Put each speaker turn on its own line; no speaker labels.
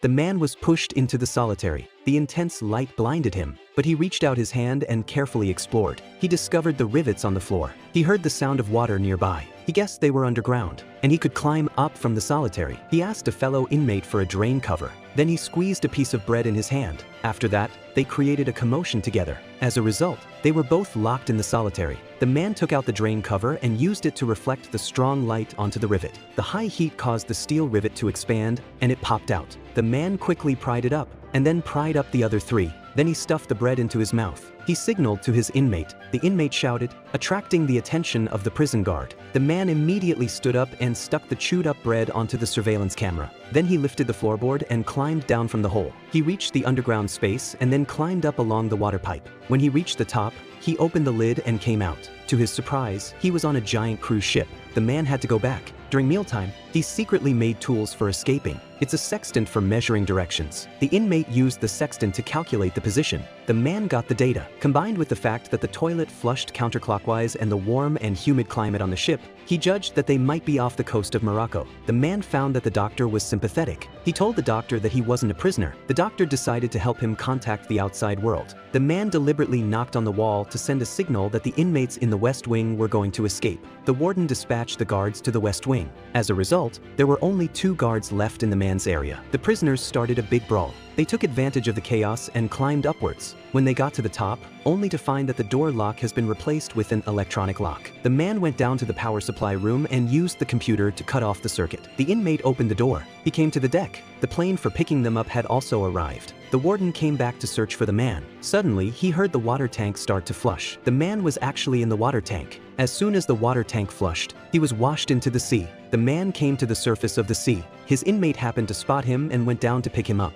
The man was pushed into the solitary. The intense light blinded him, but he reached out his hand and carefully explored. He discovered the rivets on the floor. He heard the sound of water nearby. He guessed they were underground, and he could climb up from the solitary. He asked a fellow inmate for a drain cover. Then he squeezed a piece of bread in his hand. After that, they created a commotion together. As a result, they were both locked in the solitary. The man took out the drain cover and used it to reflect the strong light onto the rivet. The high heat caused the steel rivet to expand, and it popped out. The man quickly pried it up, and then pried up the other three. Then he stuffed the bread into his mouth. He signaled to his inmate. The inmate shouted, attracting the attention of the prison guard. The man immediately stood up and stuck the chewed-up bread onto the surveillance camera. Then he lifted the floorboard and climbed down from the hole. He reached the underground space and then climbed up along the water pipe. When he reached the top, he opened the lid and came out. To his surprise, he was on a giant cruise ship. The man had to go back. During mealtime, he secretly made tools for escaping. It's a sextant for measuring directions. The inmate used the sextant to calculate the position. The man got the data. Combined with the fact that the toilet flushed counterclockwise and the warm and humid climate on the ship, he judged that they might be off the coast of Morocco. The man found that the doctor was sympathetic. He told the doctor that he wasn't a prisoner. The doctor decided to help him contact the outside world. The man deliberately knocked on the wall to send a signal that the inmates in the West Wing were going to escape. The warden dispatched the guards to the West Wing. As a result, there were only 2 guards left in the man's area. The prisoners started a big brawl. They took advantage of the chaos and climbed upwards. When they got to the top, only to find that the door lock has been replaced with an electronic lock. The man went down to the power supply room and used the computer to cut off the circuit. The inmate opened the door. He came to the deck. The plane for picking them up had also arrived. The warden came back to search for the man. Suddenly, he heard the water tank start to flush. The man was actually in the water tank. As soon as the water tank flushed, he was washed into the sea. The man came to the surface of the sea. His inmate happened to spot him and went down to pick him up.